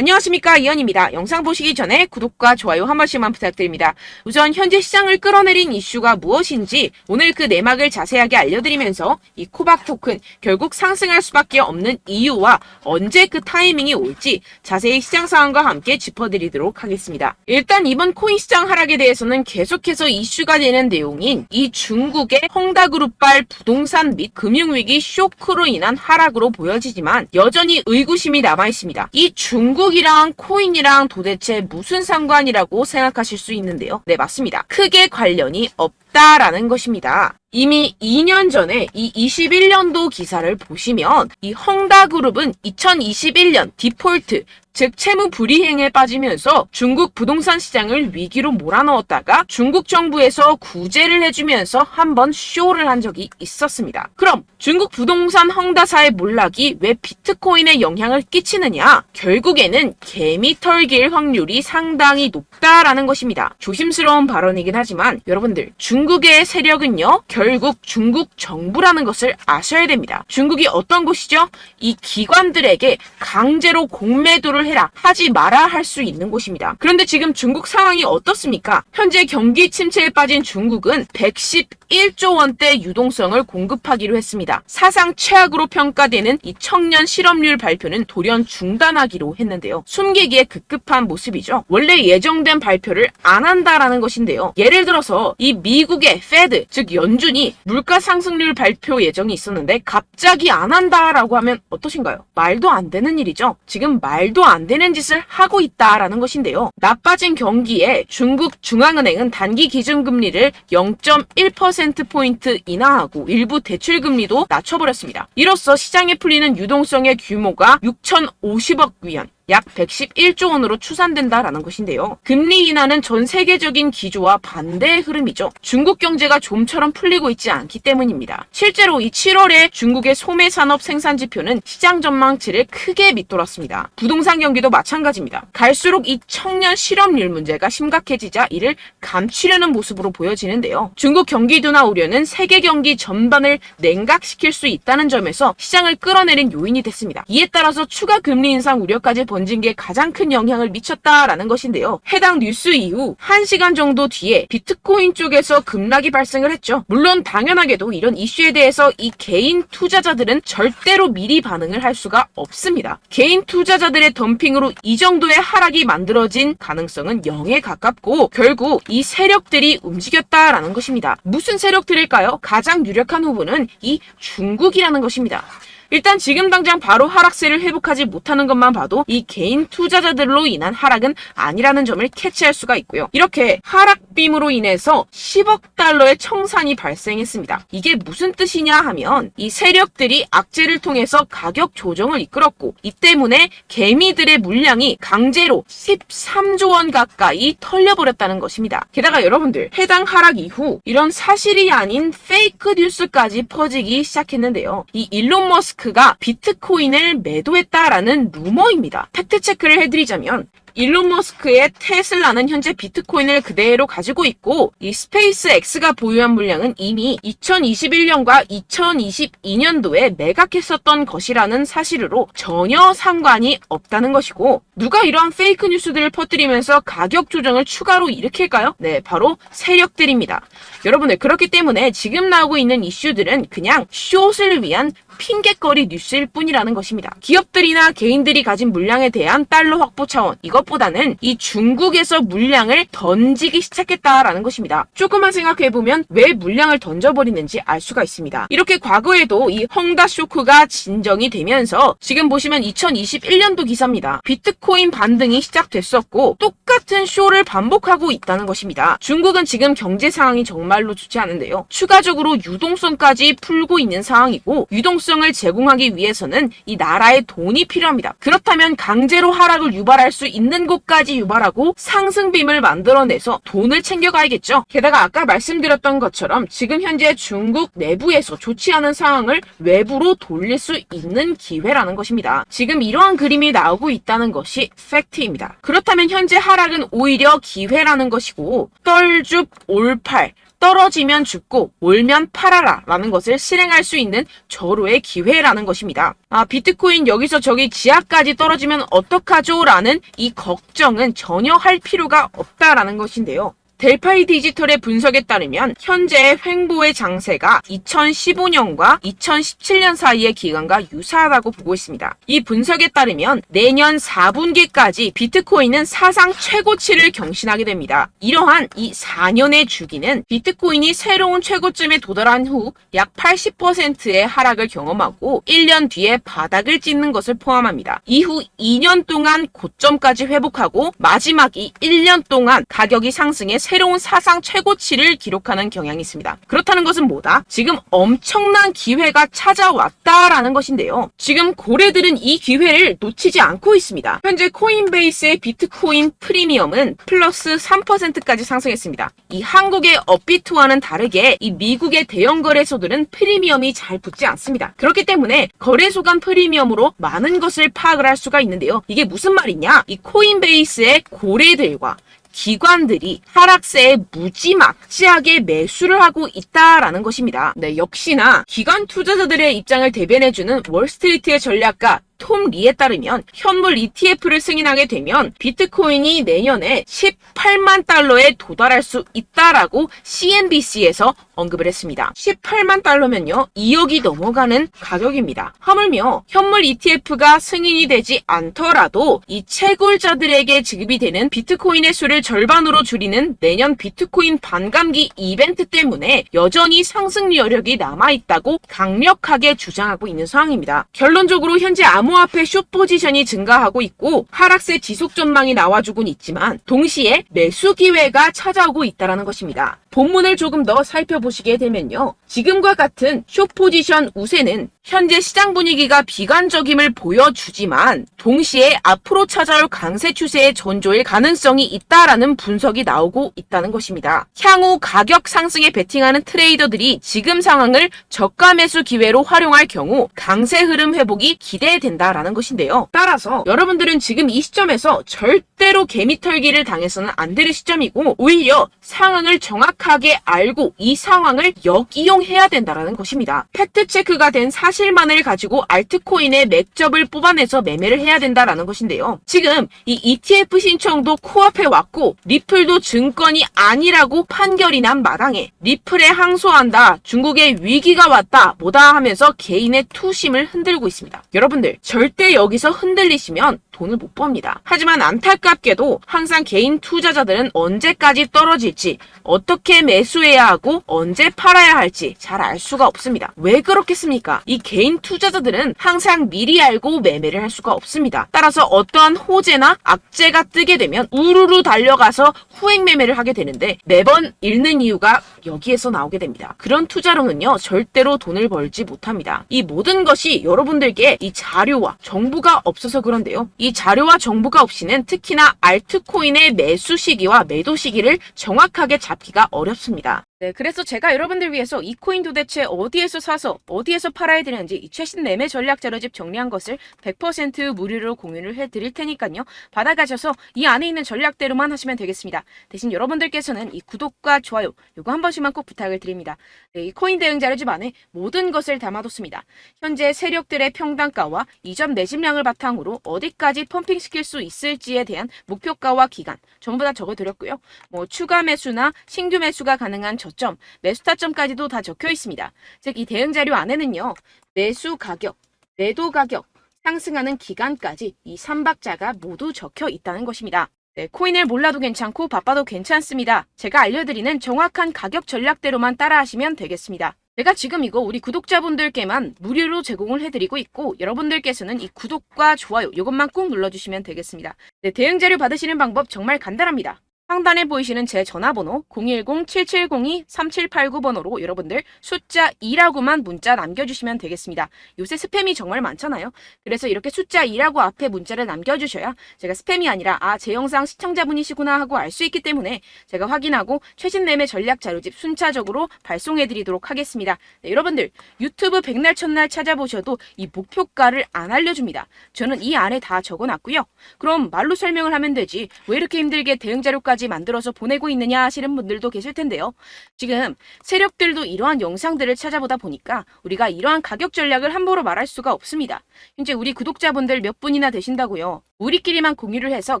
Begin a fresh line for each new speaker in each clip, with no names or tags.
안녕하십니까, 이현입니다. 영상 보시기 전에 구독과 좋아요 한 번씩만 부탁드립니다. 우선 현재 시장을 끌어내린 이슈가 무엇인지 오늘 그 내막을 자세하게 알려드리면서 이 코박 토큰 결국 상승할 수밖에 없는 이유와 언제 그 타이밍이 올지 자세히 시장 상황과 함께 짚어드리도록 하겠습니다. 일단 이번 코인 시장 하락에 대해서는 계속해서 이슈가 되는 내용인 이 중국의 헝다그룹발 부동산 및 금융위기 쇼크로 인한 하락으로 보여지지만 여전히 의구심이 남아있습니다. 이 중국이랑 코인이랑 도대체 무슨 상관이라고 생각하실 수 있는데요. 네, 맞습니다. 크게 관련이 없다라는 것입니다. 이미 2년 전에 이 21년도 기사를 보시면 이 헝다그룹은 2021년 디폴트, 즉 채무 불이행에 빠지면서 중국 부동산 시장을 위기로 몰아넣었다가 중국 정부에서 구제를 해주면서 한번 쇼를 한 적이 있었습니다. 그럼 중국 부동산 헝다사의 몰락이 왜 비트코인에 영향을 끼치느냐? 결국에는 개미 털길 확률이 상당히 높다라는 것입니다. 조심스러운 발언이긴 하지만 여러분들, 중국의 세력은요, 결국 중국 정부라는 것을 아셔야 됩니다. 중국이 어떤 곳이죠? 이 기관들에게 강제로 공매도를 해라, 하지 마라 할 수 있는 곳입니다. 그런데 지금 중국 상황이 어떻습니까? 현재 경기 침체에 빠진 중국은 111조 원대 유동성을 공급하기로 했습니다. 사상 최악으로 평가되는 이 청년 실업률 발표는 돌연 중단하기로 했는데요. 숨기기에 급급한 모습이죠. 원래 예정된 발표를 안 한다라는 것인데요. 예를 들어서 이 미국의 페드, 즉 연준이 물가 상승률 발표 예정이 있었는데 갑자기 안 한다라고 하면 어떠신가요? 말도 안 되는 일이죠. 지금 말도 안 되는 짓을 하고 있다라는 것인데요. 나빠진 경기에 중국 중앙은행은 단기 기준금리를 0.1%포인트 인하하고 일부 대출금리도 낮춰버렸습니다. 이로써 시장에 풀리는 유동성의 규모가 6,050억 위안, 약 111조 원으로 추산된다라는 것인데요. 금리 인하는 전 세계적인 기조와 반대의 흐름이죠. 중국 경제가 좀처럼 풀리고 있지 않기 때문입니다. 실제로 이 7월에 중국의 소매 산업 생산 지표는 시장 전망치를 크게 밑돌았습니다. 부동산 경기도 마찬가지입니다. 갈수록 이 청년 실업률 문제가 심각해지자 이를 감추려는 모습으로 보여지는데요. 중국 경기 둔화 우려는 세계 경기 전반을 냉각시킬 수 있다는 점에서 시장을 끌어내린 요인이 됐습니다. 이에 따라서 추가 금리 인상 우려까지 번진 게 가장 큰 영향을 미쳤다라는 것인데요. 해당 뉴스 이후 1시간 정도 뒤에 비트코인 쪽에서 급락이 발생을 했죠. 물론 당연하게도 이런 이슈에 대해서 이 개인 투자자들은 절대로 미리 반응을 할 수가 없습니다. 개인 투자자들의 덤핑으로 이 정도의 하락이 만들어진 가능성은 0에 가깝고 결국 이 세력들이 움직였다라는 것입니다. 무슨 세력들일까요? 가장 유력한 후보는 이 중국이라는 것입니다. 일단 지금 당장 바로 하락세를 회복하지 못하는 것만 봐도 이 개인 투자자들로 인한 하락은 아니라는 점을 캐치할 수가 있고요. 이렇게 하락빔으로 인해서 10억 달러의 청산이 발생했습니다. 이게 무슨 뜻이냐 하면 이 세력들이 악재를 통해서 가격 조정을 이끌었고 이 때문에 개미들의 물량이 강제로 13조 원 가까이 털려버렸다는 것입니다. 게다가 여러분들, 해당 하락 이후 이런 사실이 아닌 페이크 뉴스까지 퍼지기 시작했는데요. 이 일론 머스크가 비트코인을 매도했다라는 루머입니다. 팩트 체크를 해드리자면 일론 머스크의 테슬라는 현재 비트코인을 그대로 가지고 있고 이 스페이스 X가 보유한 물량은 이미 2021년과 2022년도에 매각했었던 것이라는 사실로 전혀 상관이 없다는 것이고, 누가 이러한 페이크 뉴스들을 퍼뜨리면서 가격 조정을 추가로 일으킬까요? 네, 바로 세력들입니다. 여러분들, 그렇기 때문에 지금 나오고 있는 이슈들은 그냥 숏을 위한 핑계거리 뉴스일 뿐이라는 것입니다. 기업들이나 개인들이 가진 물량에 대한 달러 확보 차원, 이것보다는 이 중국에서 물량을 던지기 시작했다라는 것입니다. 조금만 생각해보면 왜 물량을 던져버리는지 알 수가 있습니다. 이렇게 과거에도 이 헝다 쇼크가 진정이 되면서 지금 보시면 2021년도 기사입니다. 비트코인 반등이 시작됐었고 똑같은 쇼를 반복하고 있다는 것입니다. 중국은 지금 경제 상황이 정말로 좋지 않은데요. 추가적으로 유동성까지 풀고 있는 상황이고, 유동성을 제공하기 위해서는 이 나라의 돈이 필요합니다. 그렇다면 강제로 하락을 유발할 수 있는 곳까지 유발하고 상승빔을 만들어내서 돈을 챙겨가야겠죠. 게다가 아까 말씀드렸던 것처럼 지금 현재 중국 내부에서 좋지 않은 상황을 외부로 돌릴 수 있는 기회라는 것입니다. 지금 이러한 그림이 나오고 있다는 것이 팩트입니다. 그렇다면 현재 하락은 오히려 기회라는 것이고, 떨줍 올팔, 떨어지면 죽고 올면 팔아라 라는 것을 실행할 수 있는 절호의 기회라는 것입니다. 비트코인 여기서 저기 지하까지 떨어지면 어떡하죠? 라는 이 걱정은 전혀 할 필요가 없다라는 것인데요. 델파이 디지털의 분석에 따르면 현재의 횡보의 장세가 2015년과 2017년 사이의 기간과 유사하다고 보고 있습니다. 이 분석에 따르면 내년 4분기까지 비트코인은 사상 최고치를 경신하게 됩니다. 이러한 이 4년의 주기는 비트코인이 새로운 최고점에 도달한 후 약 80%의 하락을 경험하고 1년 뒤에 바닥을 찍는 것을 포함합니다. 이후 2년 동안 고점까지 회복하고 마지막 이 1년 동안 가격이 상승해 새로운 사상 최고치를 기록하는 경향이 있습니다. 그렇다는 것은 뭐다? 지금 엄청난 기회가 찾아왔다라는 것인데요. 지금 고래들은 이 기회를 놓치지 않고 있습니다. 현재 코인베이스의 비트코인 프리미엄은 플러스 3%까지 상승했습니다. 이 한국의 업비트와는 다르게 이 미국의 대형 거래소들은 프리미엄이 잘 붙지 않습니다. 그렇기 때문에 거래소 간 프리미엄으로 많은 것을 파악을 할 수가 있는데요. 이게 무슨 말이냐? 이 코인베이스의 고래들과 기관들이 하락세에 무지막지하게 매수를 하고 있다라는 것입니다. 네, 역시나 기관 투자자들의 입장을 대변해주는 월스트리트의 전략가 톰 리에 따르면 현물 ETF를 승인하게 되면 비트코인이 내년에 18만 달러에 도달할 수 있다라고 CNBC에서 언급을 했습니다. 18만 달러면요 2억이 넘어가는 가격입니다. 하물며 현물 ETF가 승인이 되지 않더라도 이 채굴자들에게 지급이 되는 비트코인의 수를 절반으로 줄이는 내년 비트코인 반감기 이벤트 때문에 여전히 상승 여력이 남아있다고 강력하게 주장하고 있는 상황입니다. 결론적으로 현재 암호화폐 숏 포지션이 증가하고 있고 하락세 지속 전망이 나와주곤 있지만 동시에 매수 기회가 찾아오고 있다는 것입니다. 본문을 조금 더 살펴보시게 되면요. 지금과 같은 숏 포지션 우세는 현재 시장 분위기가 비관적임을 보여주지만 동시에 앞으로 찾아올 강세 추세의 전조일 가능성이 있다라는 분석이 나오고 있다는 것입니다. 향후 가격 상승에 베팅하는 트레이더들이 지금 상황을 저가 매수 기회로 활용할 경우 강세 흐름 회복이 기대된다라는 것인데요. 따라서 여러분들은 지금 이 시점에서 절대로 개미털기를 당해서는 안 될 시점이고 오히려 상황을 정확하게 알고 이 상황을 역이용해야 된다라는 것입니다. 팩트체크가 된 사실만을 가지고 알트코인의 맥접을 뽑아내서 매매를 해야 된다라는 것인데요. 지금 이 ETF 신청도 코앞에 왔고 리플도 증권이 아니라고 판결이 난 마당에 리플에 항소한다, 중국의 위기가 왔다 뭐다 하면서 개인의 투심을 흔들고 있습니다. 여러분들 절대 여기서 흔들리시면 돈을 못 법니다. 하지만 안타깝게도 항상 개인 투자자들은 언제까지 떨어질지, 어떻게 매수해야 하고 언제 팔아야 할지 잘 알 수가 없습니다. 왜 그렇겠습니까? 이 개인 투자자들은 항상 미리 알고 매매를 할 수가 없습니다. 따라서 어떠한 호재나 악재가 뜨게 되면 우르르 달려가서 후행 매매를 하게 되는데 매번 잃는 이유가 여기에서 나오게 됩니다. 그런 투자로는요 절대로 돈을 벌지 못합니다. 이 모든 것이 여러분들께 이 자료와 정보가 없어서 그런데요. 이 자료와 정보가 없이는 특히나 알트코인의 매수 시기와 매도 시기를 정확하게 잡기가 어렵습니다. 네, 그래서 제가 여러분들 위해서 이 코인 도대체 어디에서 사서 어디에서 팔아야 되는지 이 최신 매매 전략 자료집 정리한 것을 100% 무료로 공유를 해드릴 테니까요. 받아가셔서 이 안에 있는 전략대로만 하시면 되겠습니다. 대신 여러분들께서는 이 구독과 좋아요 요거 한 번씩만 꼭 부탁을 드립니다. 네, 이 코인 대응 자료집 안에 모든 것을 담아뒀습니다. 현재 세력들의 평단가와 이전 매집량을 바탕으로 어디까지 펌핑시킬 수 있을지에 대한 목표가와 기간 전부 다 적어드렸고요. 추가 매수나 신규 매수가 가능한 저점, 매수 타점까지도 다 적혀 있습니다. 즉 이 대응 자료 안에는요. 매수 가격, 매도 가격, 상승하는 기간까지 이 3박자가 모두 적혀 있다는 것입니다. 네, 코인을 몰라도 괜찮고 바빠도 괜찮습니다. 제가 알려드리는 정확한 가격 전략대로만 따라하시면 되겠습니다. 제가 지금 이거 우리 구독자분들께만 무료로 제공을 해드리고 있고 여러분들께서는 이 구독과 좋아요 이것만 꼭 눌러주시면 되겠습니다. 네, 대응 자료 받으시는 방법 정말 간단합니다. 상단에 보이시는 제 전화번호 010-7702-3789번호로 여러분들 숫자 2라고만 문자 남겨주시면 되겠습니다. 요새 스팸이 정말 많잖아요. 그래서 이렇게 숫자 2라고 앞에 문자를 남겨주셔야 제가 스팸이 아니라 제 영상 시청자분이시구나 하고 알 수 있기 때문에 제가 확인하고 최신 매매 전략 자료집 순차적으로 발송해드리도록 하겠습니다. 네, 여러분들 유튜브 백날 첫날 찾아보셔도 이 목표가를 안 알려줍니다. 저는 이 안에 다 적어놨고요. 그럼 말로 설명을 하면 되지 왜 이렇게 힘들게 대응 자료까지 영상까지 만들어서 보내고 있느냐 하시는 분들도 계실 텐데요. 지금 세력들도 이러한 영상들을 찾아보다 보니까 우리가 이러한 가격 전략을 함부로 말할 수가 없습니다. 현재 우리 구독자분들 몇 분이나 되신다고요. 우리끼리만 공유를 해서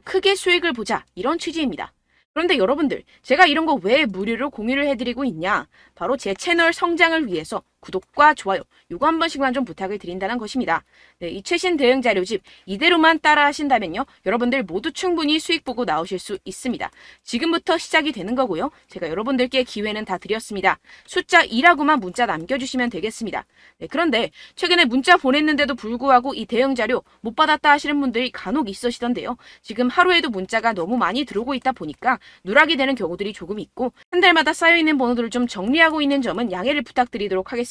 크게 수익을 보자, 이런 취지입니다. 그런데 여러분들, 제가 이런 거 왜 무료로 공유를 해드리고 있냐? 바로 제 채널 성장을 위해서 구독과 좋아요, 요거 한 번씩만 좀 부탁을 드린다는 것입니다. 네, 이 최신 대응 자료집 이대로만 따라 하신다면요, 여러분들 모두 충분히 수익 보고 나오실 수 있습니다. 지금부터 시작이 되는 거고요. 제가 여러분들께 기회는 다 드렸습니다. 숫자 2라고만 문자 남겨주시면 되겠습니다. 네, 그런데 최근에 문자 보냈는데도 불구하고 이 대응 자료 못 받았다 하시는 분들이 간혹 있으시던데요. 지금 하루에도 문자가 너무 많이 들어오고 있다 보니까 누락이 되는 경우들이 조금 있고, 한 달마다 쌓여있는 번호들을 좀 정리하고 있는 점은 양해를 부탁드리도록 하겠습니다.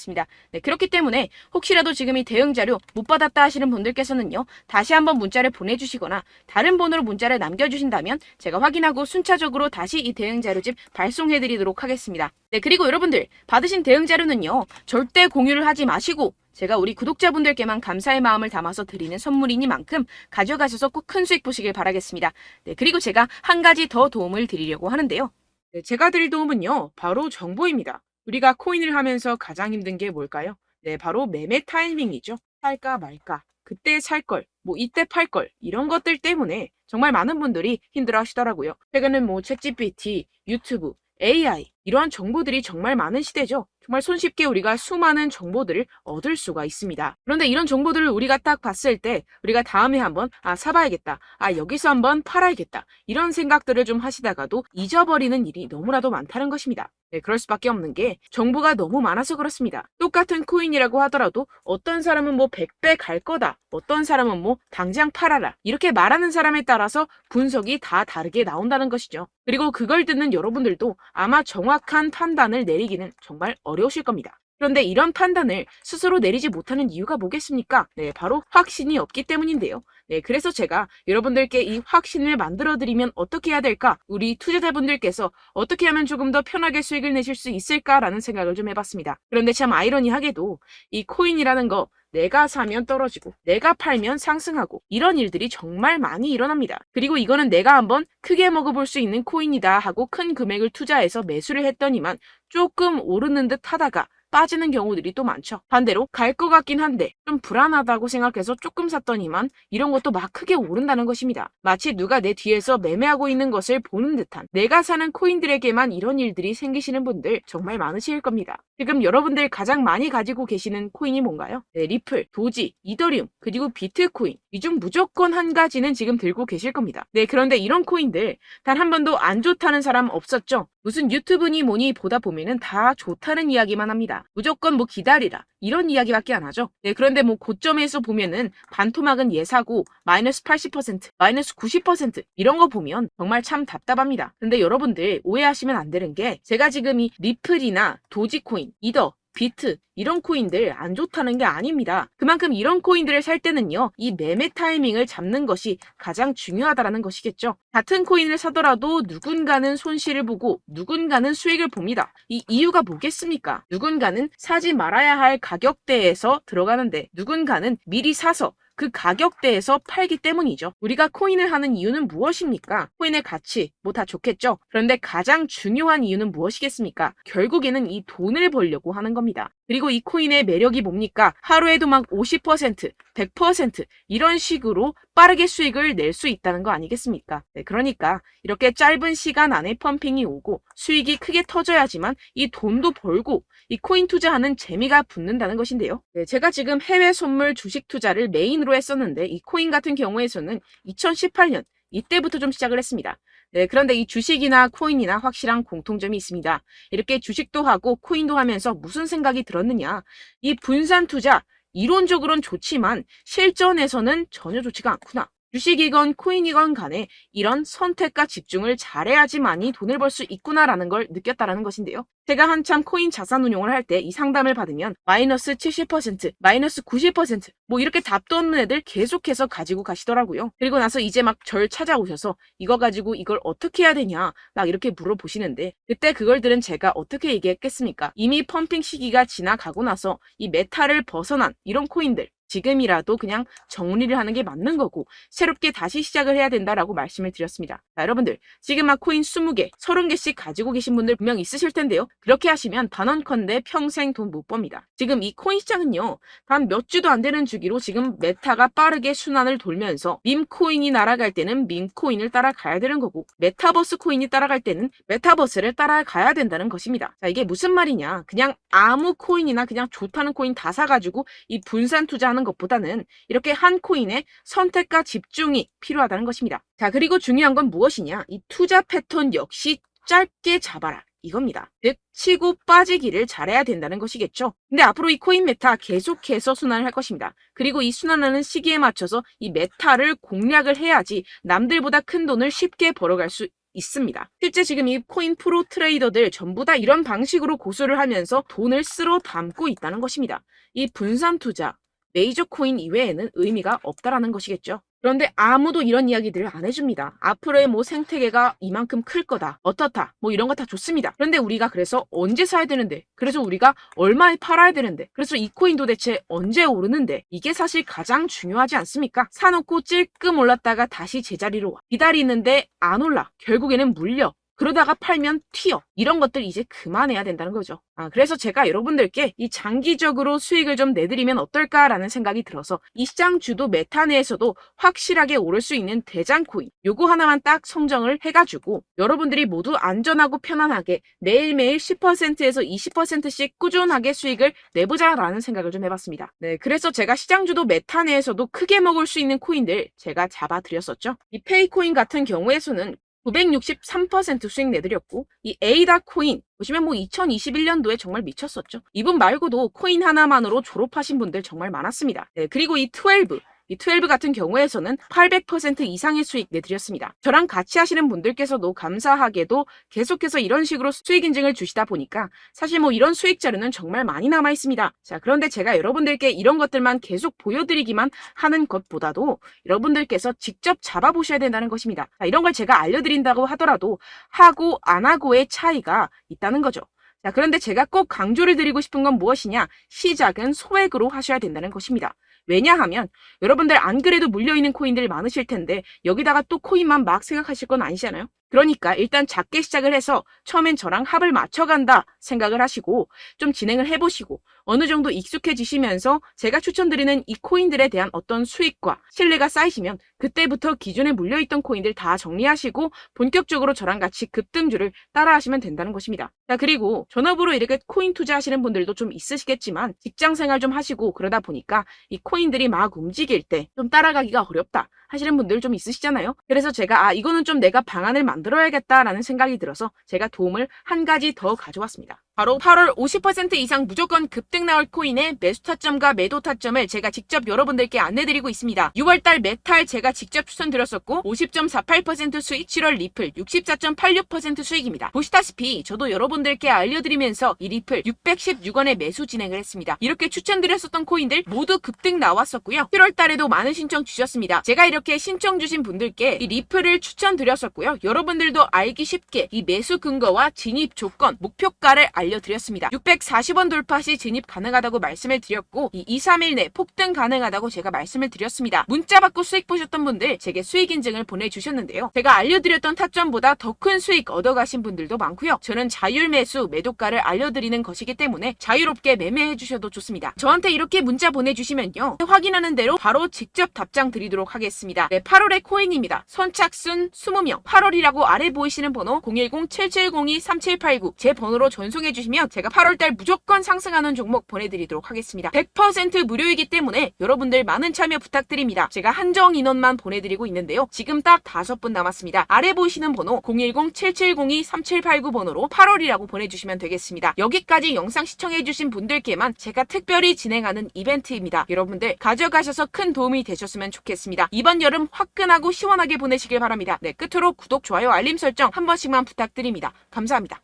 네, 그렇기 때문에 혹시라도 지금 이 대응 자료 못 받았다 하시는 분들께서는요, 다시 한번 문자를 보내주시거나 다른 번호로 문자를 남겨주신다면 제가 확인하고 순차적으로 다시 이 대응 자료집 발송해드리도록 하겠습니다. 네, 그리고 여러분들 받으신 대응 자료는요, 절대 공유를 하지 마시고 제가 우리 구독자분들께만 감사의 마음을 담아서 드리는 선물이니만큼 가져가셔서 꼭 큰 수익 보시길 바라겠습니다. 네, 그리고 제가 한 가지 더 도움을 드리려고 하는데요. 네, 제가 드릴 도움은요, 바로 정보입니다. 우리가 코인을 하면서 가장 힘든 게 뭘까요? 네, 바로 매매 타이밍이죠. 살까 말까, 그때 살 걸, 뭐 이때 팔 걸, 이런 것들 때문에 정말 많은 분들이 힘들어 하시더라고요. 최근은 뭐 챗GPT, 유튜브, AI, 이러한 정보들이 정말 많은 시대죠. 정말 손쉽게 우리가 수많은 정보들을 얻을 수가 있습니다. 그런데 이런 정보들을 우리가 딱 봤을 때 우리가 다음에 한번 사봐야겠다, 여기서 한번 팔아야겠다, 이런 생각들을 좀 하시다가도 잊어버리는 일이 너무나도 많다는 것입니다. 네, 그럴 수밖에 없는 게 정보가 너무 많아서 그렇습니다. 똑같은 코인이라고 하더라도 어떤 사람은 뭐 100배 갈 거다, 어떤 사람은 뭐 당장 팔아라, 이렇게 말하는 사람에 따라서 분석이 다 다르게 나온다는 것이죠. 그리고 그걸 듣는 여러분들도 아마 정확한 판단을 내리기는 정말 어려우실 겁니다. 그런데 이런 판단을 스스로 내리지 못하는 이유가 뭐겠습니까? 네, 바로 확신이 없기 때문인데요. 네, 그래서 제가 여러분들께 이 확신을 만들어드리면 어떻게 해야 될까? 우리 투자자분들께서 어떻게 하면 조금 더 편하게 수익을 내실 수 있을까라는 생각을 좀 해봤습니다. 그런데 참 아이러니하게도 이 코인이라는 거, 내가 사면 떨어지고 내가 팔면 상승하고, 이런 일들이 정말 많이 일어납니다. 그리고 이거는 내가 한번 크게 먹어볼 수 있는 코인이다 하고 큰 금액을 투자해서 매수를 했더니만 조금 오르는 듯 하다가 빠지는 경우들이 또 많죠. 반대로 갈 것 같긴 한데 좀 불안하다고 생각해서 조금 샀더니만 이런 것도 막 크게 오른다는 것입니다. 마치 누가 내 뒤에서 매매하고 있는 것을 보는 듯한, 내가 사는 코인들에게만 이런 일들이 생기시는 분들 정말 많으실 겁니다. 지금 여러분들 가장 많이 가지고 계시는 코인이 뭔가요? 네, 리플, 도지, 이더리움, 그리고 비트코인, 이 중 무조건 한 가지는 지금 들고 계실 겁니다. 네, 그런데 이런 코인들 단 한 번도 안 좋다는 사람 없었죠? 무슨 유튜브니 뭐니 보다 보면은 다 좋다는 이야기만 합니다. 무조건 뭐 기다리라, 이런 이야기밖에 안 하죠. 네, 그런데 뭐 고점에서 보면은 반토막은 예사고 마이너스 80%, 마이너스 90% 이런 거 보면 정말 참 답답합니다. 근데 여러분들 오해하시면 안 되는 게, 제가 지금 이 리플이나 도지코인, 이더, 비트, 이런 코인들 안 좋다는 게 아닙니다. 그만큼 이런 코인들을 살 때는요, 이 매매 타이밍을 잡는 것이 가장 중요하다는 것이겠죠. 같은 코인을 사더라도 누군가는 손실을 보고 누군가는 수익을 봅니다. 이 이유가 뭐겠습니까? 누군가는 사지 말아야 할 가격대에서 들어가는데 누군가는 미리 사서 그 가격대에서 팔기 때문이죠. 우리가 코인을 하는 이유는 무엇입니까? 코인의 가치, 뭐 다 좋겠죠. 그런데 가장 중요한 이유는 무엇이겠습니까? 결국에는 이 돈을 벌려고 하는 겁니다. 그리고 이 코인의 매력이 뭡니까? 하루에도 막 50%, 100% 이런 식으로 빠르게 수익을 낼 수 있다는 거 아니겠습니까? 네, 그러니까 이렇게 짧은 시간 안에 펌핑이 오고 수익이 크게 터져야지만 이 돈도 벌고 이 코인 투자하는 재미가 붙는다는 것인데요. 네, 제가 지금 해외 선물 주식 투자를 메인으로 했었는데 이 코인 같은 경우에서는 2018년 이때부터 좀 시작을 했습니다. 네, 그런데 이 주식이나 코인이나 확실한 공통점이 있습니다. 이렇게 주식도 하고 코인도 하면서 무슨 생각이 들었느냐? 이 분산 투자, 이론적으로는 좋지만 실전에서는 전혀 좋지가 않구나. 주식이건 코인이건 간에 이런 선택과 집중을 잘해야지만이 돈을 벌 수 있구나라는 걸 느꼈다라는 것인데요. 제가 한참 코인 자산 운용을 할 때 이 상담을 받으면 마이너스 70%, 마이너스 90% 뭐 이렇게 답도 없는 애들 계속해서 가지고 가시더라고요. 그리고 나서 이제 막 절 찾아오셔서 이거 가지고 이걸 어떻게 해야 되냐 막 이렇게 물어보시는데, 그때 그걸 들은 제가 어떻게 얘기했겠습니까? 이미 펌핑 시기가 지나가고 나서 이 메타를 벗어난 이런 코인들, 지금이라도 그냥 정리를 하는 게 맞는 거고 새롭게 다시 시작을 해야 된다라고 말씀을 드렸습니다. 자, 여러분들 지금 막 코인 20개, 30개씩 가지고 계신 분들 분명 있으실 텐데요. 그렇게 하시면 단언컨대 평생 돈 못 법니다. 지금 이 코인 시장은요. 단 몇 주도 안 되는 주기로 지금 메타가 빠르게 순환을 돌면서 밈코인이 날아갈 때는 밈코인을 따라가야 되는 거고 메타버스 코인이 따라갈 때는 메타버스를 따라가야 된다는 것입니다. 자, 이게 무슨 말이냐. 그냥 아무 코인이나 그냥 좋다는 코인 다 사가지고 이 분산 투자하는 것보다는 이렇게 한 코인에 선택과 집중이 필요하다는 것입니다. 자, 그리고 중요한 건 무엇이냐. 이 투자 패턴 역시 짧게 잡아라. 이겁니다. 즉 치고 빠지기를 잘해야 된다는 것이겠죠. 근데 앞으로 이 코인 메타 계속해서 순환을 할 것입니다. 그리고 이 순환하는 시기에 맞춰서 이 메타를 공략을 해야지 남들보다 큰 돈을 쉽게 벌어갈 수 있습니다. 실제 지금 이 코인 프로 트레이더들 전부 다 이런 방식으로 고수를 하면서 돈을 쓸어 담고 있다는 것입니다. 이 분산 투자, 메이저 코인 이외에는 의미가 없다라는 것이겠죠. 그런데 아무도 이런 이야기들을 안 해줍니다. 앞으로의 뭐 생태계가 이만큼 클 거다. 어떻다. 뭐 이런 거 다 좋습니다. 그런데 우리가 그래서 언제 사야 되는데? 그래서 우리가 얼마에 팔아야 되는데? 그래서 이 코인 도대체 언제 오르는데? 이게 사실 가장 중요하지 않습니까? 사놓고 찔끔 올랐다가 다시 제자리로 와. 기다리는데 안 올라. 결국에는 물려. 그러다가 팔면 튀어. 이런 것들 이제 그만해야 된다는 거죠. 그래서 제가 여러분들께 이 장기적으로 수익을 좀 내드리면 어떨까라는 생각이 들어서 이 시장 주도 메타 내에서도 확실하게 오를 수 있는 대장 코인 요거 하나만 딱 선정을 해가지고 여러분들이 모두 안전하고 편안하게 매일매일 10%에서 20%씩 꾸준하게 수익을 내보자라는 생각을 좀 해봤습니다. 네, 그래서 제가 시장 주도 메타 내에서도 크게 먹을 수 있는 코인들 제가 잡아드렸었죠. 이 페이코인 같은 경우에서는 963% 수익 내드렸고 이 에이다 코인 보시면 뭐 2021년도에 정말 미쳤었죠. 이분 말고도 코인 하나만으로 졸업하신 분들 정말 많았습니다. 네, 그리고 이 12 같은 경우에서는 800% 이상의 수익 내드렸습니다. 저랑 같이 하시는 분들께서도 감사하게도 계속해서 이런 식으로 수익 인증을 주시다 보니까 사실 뭐 이런 수익 자료는 정말 많이 남아 있습니다. 자, 그런데 제가 여러분들께 이런 것들만 계속 보여드리기만 하는 것보다도 여러분들께서 직접 잡아보셔야 된다는 것입니다. 자, 이런 걸 제가 알려드린다고 하더라도 하고 안 하고의 차이가 있다는 거죠. 자, 그런데 제가 꼭 강조를 드리고 싶은 건 무엇이냐? 시작은 소액으로 하셔야 된다는 것입니다. 왜냐하면 여러분들 안 그래도 물려있는 코인들 많으실 텐데 여기다가 또 코인만 막 생각하실 건 아니잖아요. 그러니까 일단 작게 시작을 해서 처음엔 저랑 합을 맞춰간다 생각을 하시고 좀 진행을 해보시고 어느 정도 익숙해지시면서 제가 추천드리는 이 코인들에 대한 어떤 수익과 신뢰가 쌓이시면 그때부터 기존에 물려있던 코인들 다 정리하시고 본격적으로 저랑 같이 급등주를 따라하시면 된다는 것입니다. 자, 그리고 전업으로 이렇게 코인 투자하시는 분들도 좀 있으시겠지만 직장생활 좀 하시고 그러다 보니까 이 코인들이 막 움직일 때 좀 따라가기가 어렵다 하시는 분들 좀 있으시잖아요. 그래서 제가 이거는 좀 내가 방안을 만들어야겠다라는 생각이 들어서 제가 도움을 한 가지 더 가져왔습니다. 바로 8월 50% 이상 무조건 급등 나올 코인의 매수 타점과 매도 타점을 제가 직접 여러분들께 안내드리고 있습니다. 6월달 메탈 제가 직접 추천드렸었고 50.48% 수익, 7월 리플 64.86% 수익입니다. 보시다시피 저도 여러분들께 알려드리면서 이 리플 616원에 매수 진행을 했습니다. 이렇게 추천드렸었던 코인들 모두 급등 나왔었고요. 7월달에도 많은 신청 주셨습니다. 제가 이렇게 신청 주신 분들께 이 리플을 추천드렸었고요. 여러분들도 알기 쉽게 이 매수 근거와 진입 조건, 목표가를 알려드렸습니다. 640원 돌파 시 진입 가능하다고 말씀을 드렸고 이 2-3일 내 폭등 가능하다고 제가 말씀을 드렸습니다. 문자 받고 수익 보셨던 분들 제게 수익 인증을 보내주셨는데요. 제가 알려드렸던 타점보다 더 큰 수익 얻어가신 분들도 많고요. 저는 자율 매수 매도가를 알려드리는 것이기 때문에 자유롭게 매매해 주셔도 좋습니다. 저한테 이렇게 문자 보내주시면요. 확인하는 대로 바로 직접 답장 드리도록 하겠습니다. 네, 8월의 코인입니다. 선착순 20명 8월이라고 아래 보이시는 번호 010-7702-3789 제 번호로 전송해 주시면 제가 8월달 무조건 상승하는 종목 보내드리도록 하겠습니다. 100% 무료이기 때문에 여러분들 많은 참여 부탁드립니다. 제가 한정 인원만 보내드리고 있는데요. 지금 딱 5분 남았습니다. 아래 보이시는 번호 010-7702-3789 번호로 8월이라고 보내주시면 되겠습니다. 여기까지 영상 시청해주신 분들께만 제가 특별히 진행하는 이벤트입니다. 여러분들 가져가셔서 큰 도움이 되셨으면 좋겠습니다. 이번 여름 화끈하고 시원하게 보내시길 바랍니다. 네, 끝으로 구독, 좋아요, 알림 설정 한 번씩만 부탁드립니다. 감사합니다.